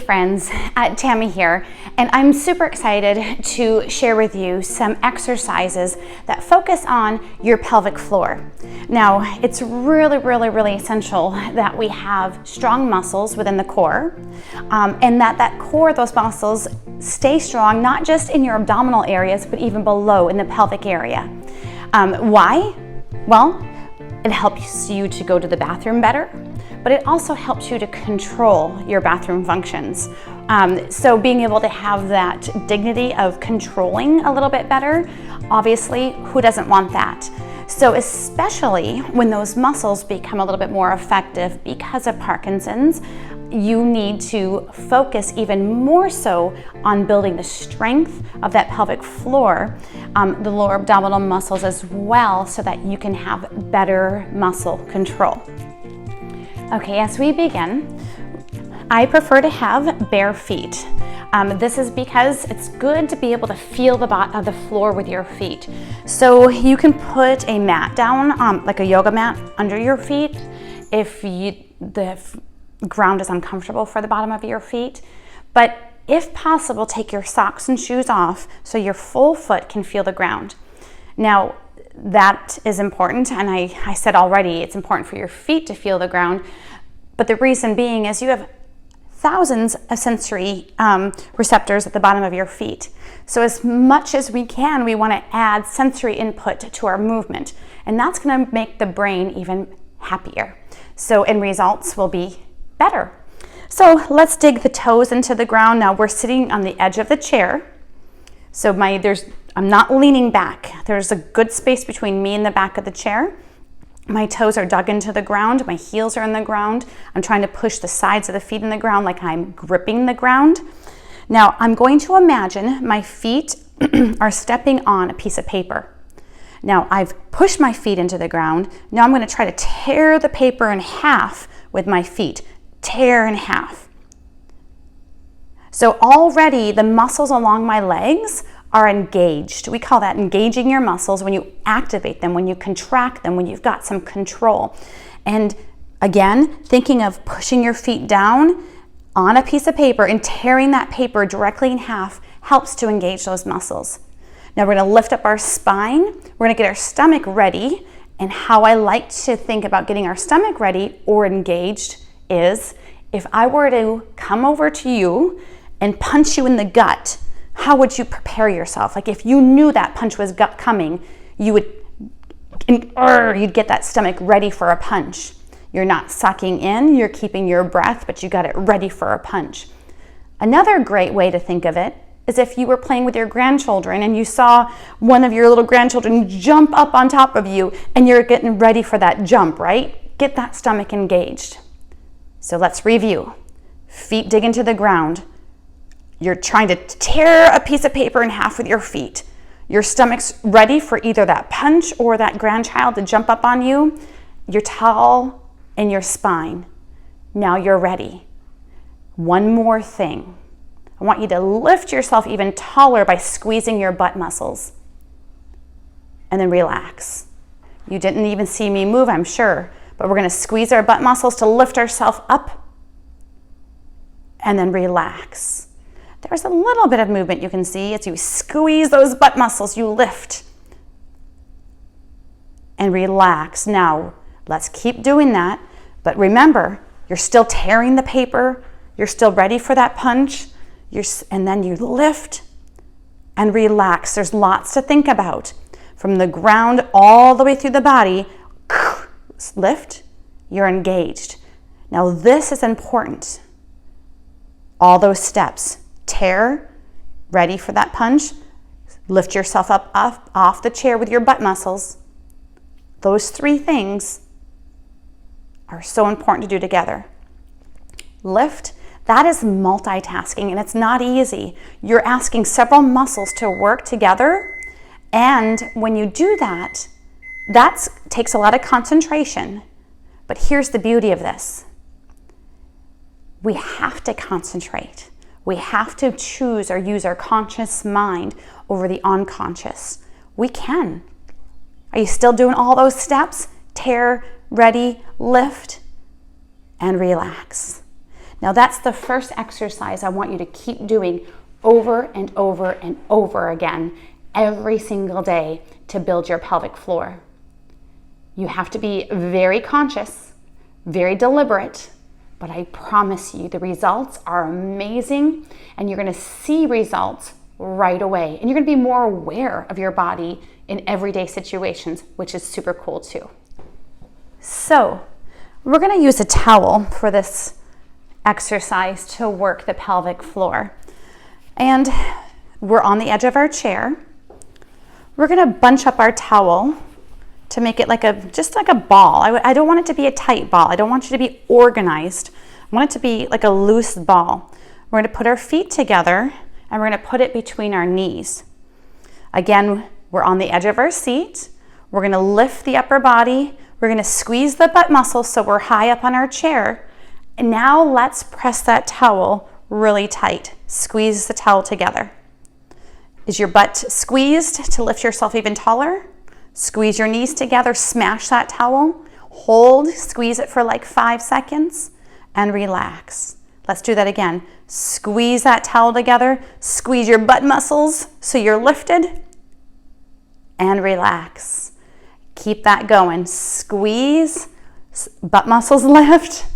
friends, Tammy here, and I'm super excited to share with you some exercises that focus on your pelvic floor. Now, it's really essential that we have strong muscles within the core, and that core, those muscles, stay strong, not just in your abdominal areas, but even below in the pelvic area. Why? Well, it helps you to go to the bathroom better, but it also helps you to control your bathroom functions. So being able to have that dignity of controlling a little bit better, obviously, who doesn't want that? So especially when those muscles become a little bit more effective because of Parkinson's, you need to focus even more so on building the strength of that pelvic floor, the lower abdominal muscles as well, so that you can have better muscle control. Okay, as we begin, I prefer to have bare feet. This is because it's good to be able to feel the bottom of the floor with your feet. So you can put a mat down, like a yoga mat, under your feet if the ground is uncomfortable for the bottom of your feet. But if possible, take your socks and shoes off so your full foot can feel the ground. Now, that is important, and I said already it's important for your feet to feel the ground, but the reason being is you have thousands of sensory receptors at the bottom of your feet. So as much as we can, we want to add sensory input to our movement, and that's going to make the brain even happier. So end results will be better. So let's dig the toes into the ground. Now we're sitting on the edge of the chair. So I'm not leaning back. There's a good space between me and the back of the chair. My toes are dug into the ground. My heels are in the ground. I'm trying to push the sides of the feet in the ground like I'm gripping the ground. Now I'm going to imagine my feet are stepping on a piece of paper. Now I've pushed my feet into the ground. Now I'm going to try to tear the paper in half with my feet. Tear in half. So already the muscles along my legs are engaged. We call that engaging your muscles when you activate them, when you contract them, when you've got some control. And again, thinking of pushing your feet down on a piece of paper and tearing that paper directly in half helps to engage those muscles. Now we're going to lift up our spine. We're going to get our stomach ready. And how I like to think about getting our stomach ready or engaged is if I were to come over to you and punch you in the gut, how would you prepare yourself? Like if you knew that punch was coming, you'd get that stomach ready for a punch. You're not sucking in, you're keeping your breath, but you got it ready for a punch. Another great way to think of it is if you were playing with your grandchildren and you saw one of your little grandchildren jump up on top of you and you're getting ready for that jump, right? Get that stomach engaged. So let's review. Feet dig into the ground. You're trying to tear a piece of paper in half with your feet. Your stomach's ready for either that punch or that grandchild to jump up on you. You're tall in your spine. Now you're ready. One more thing. I want you to lift yourself even taller by squeezing your butt muscles. And then relax. You didn't even see me move, I'm sure. But we're going to squeeze our butt muscles to lift ourselves up and then relax. There's a little bit of movement you can see as you squeeze those butt muscles, you lift and relax. Now, let's keep doing that. But remember, you're still tearing the paper. You're still ready for that punch. And then you lift and relax. There's lots to think about. From the ground all the way through the body, lift, you're engaged. Now this is important. All those steps, tear, ready for that punch, lift yourself up off the chair with your butt muscles. Those three things are so important to do together. Lift, that is multitasking and it's not easy. You're asking several muscles to work together, and when you do that, that takes a lot of concentration. But here's the beauty of this. We have to concentrate. We have to choose or use our conscious mind over the unconscious. We can. Are you still doing all those steps? Tear, ready, lift, and relax. Now that's the first exercise I want you to keep doing over and over and over again every single day to build your pelvic floor. You have to be very conscious, very deliberate, but I promise you the results are amazing, and you're going to see results right away. And you're going to be more aware of your body in everyday situations, which is super cool too. So we're going to use a towel for this exercise to work the pelvic floor. And we're on the edge of our chair. We're going to bunch up our towel to make it just like a ball. I don't want it to be a tight ball. I don't want you to be organized. I want it to be like a loose ball. We're going to put our feet together and we're going to put it between our knees. Again, we're on the edge of our seat. We're going to lift the upper body. We're going to squeeze the butt muscles so we're high up on our chair. And now let's press that towel really tight. Squeeze the towel together. Is your butt squeezed to lift yourself even taller? Squeeze your knees together, smash that towel, hold, squeeze it for like 5 seconds, and relax. Let's do that again. Squeeze that towel together, squeeze your butt muscles so you're lifted, and relax. Keep that going. Squeeze, butt muscles lift,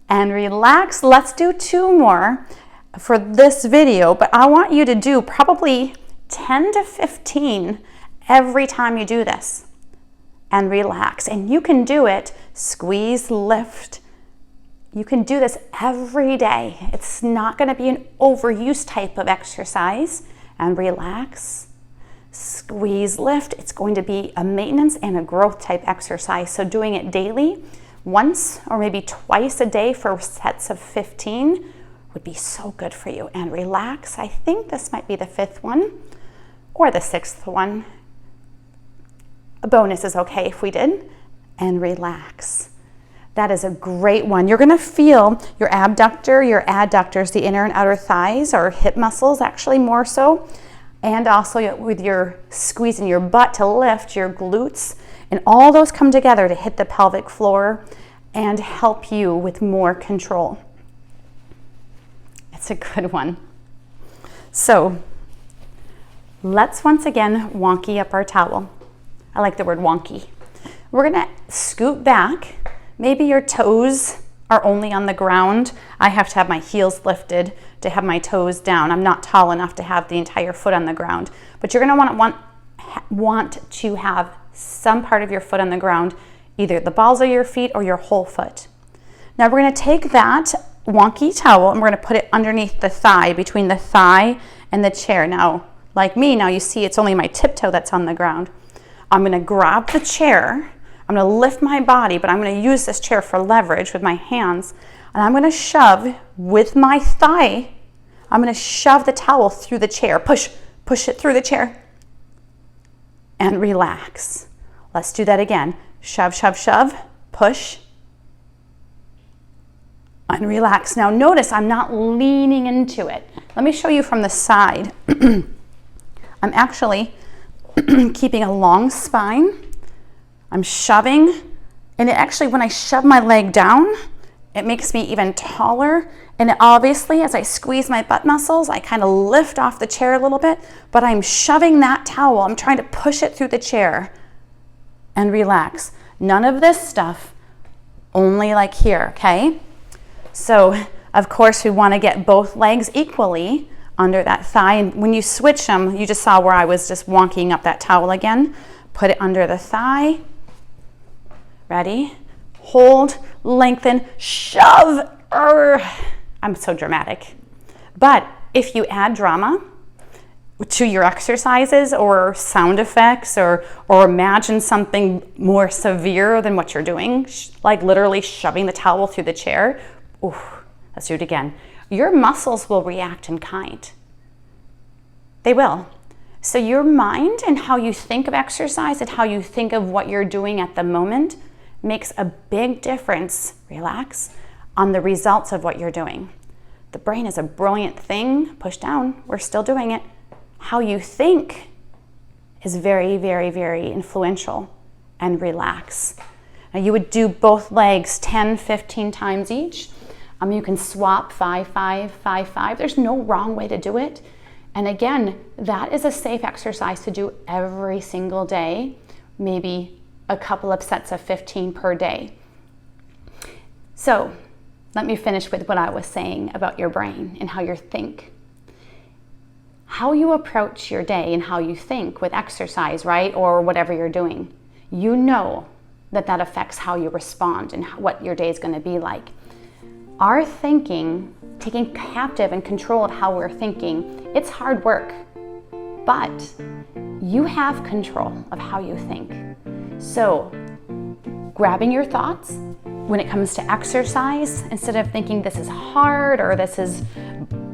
and relax. Let's do 2 more for this video, but I want you to do probably 10 to 15 every time you do this, and relax. And you can do it, squeeze, lift. You can do this every day. It's not going to be an overuse type of exercise. And relax, squeeze, lift. It's going to be a maintenance and a growth type exercise. So doing it daily, once or maybe twice a day for sets of 15 would be so good for you. And relax. I think this might be the 5th one or the 6th one. A bonus is okay if we did. And relax. That is a great one. You're going to feel your abductor, your adductors, the inner and outer thighs or hip muscles actually more so. And also with your squeezing your butt to lift your glutes. And all those come together to hit the pelvic floor and help you with more control. It's a good one. So let's once again wonky up our towel. I like the word wonky. We're going to scoot back. Maybe your toes are only on the ground. I have to have my heels lifted to have my toes down. I'm not tall enough to have the entire foot on the ground. But you're going to want to have some part of your foot on the ground, either the balls of your feet or your whole foot. Now we're going to take that wonky towel and we're going to put it underneath the thigh, between the thigh and the chair. Now, like me, now you see it's only my tiptoe that's on the ground. I'm going to grab the chair. I'm going to lift my body, but I'm going to use this chair for leverage with my hands. And I'm going to shove with my thigh. I'm going to shove the towel through the chair. Push it through the chair. And relax. Let's do that again. Shove, shove, shove. Push. And relax. Now notice I'm not leaning into it. Let me show you from the side. I'm actually keeping a long spine. I'm shoving, and it actually, when I shove my leg down, it makes me even taller. And obviously, as I squeeze my butt muscles, I kind of lift off the chair a little bit, but I'm shoving that towel. I'm trying to push it through the chair and relax. None of this stuff, only like here, okay? So, of course, we want to get both legs equally under that thigh. And when you switch them, you just saw where I was just wonking up that towel again. Put it under the thigh. Ready? Hold, lengthen, shove. I'm so dramatic. But if you add drama to your exercises or sound effects or imagine something more severe than what you're doing, like literally shoving the towel through the chair, let's do it again. Your muscles will react in kind. They will. So your mind and how you think of exercise and how you think of what you're doing at the moment makes a big difference, relax, on the results of what you're doing. The brain is a brilliant thing. Push down, we're still doing it. How you think is very, very, very influential, and relax. Now you would do both legs 10, 15 times each. You can swap 5, 5, 5, 5. There's no wrong way to do it. And again, that is a safe exercise to do every single day, maybe a couple of sets of 15 per day. So let me finish with what I was saying about your brain and how you think. How you approach your day and how you think with exercise, right? Or whatever you're doing. You know that affects how you respond and what your day is going to be like. Our thinking, taking captive and control of how we're thinking, it's hard work, but you have control of how you think. So grabbing your thoughts when it comes to exercise, instead of thinking this is hard or this is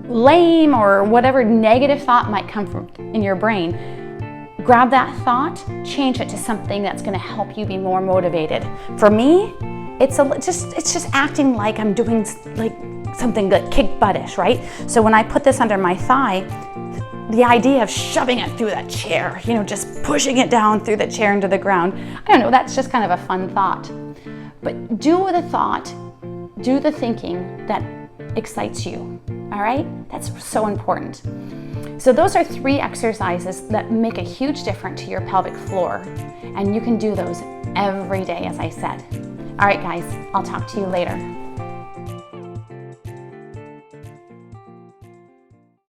lame or whatever negative thought might come from in your brain, grab that thought, change it to something that's going to help you be more motivated. For me, it's just acting like I'm doing like something good, kick buttish, right? So when I put this under my thigh, the idea of shoving it through that chair, just pushing it down through the chair into the ground, I don't know, that's just kind of a fun thought. But do the thought, do the thinking that excites you, all right? That's so important. So those are 3 exercises that make a huge difference to your pelvic floor, and you can do those every day, as I said. All right, guys, I'll talk to you later.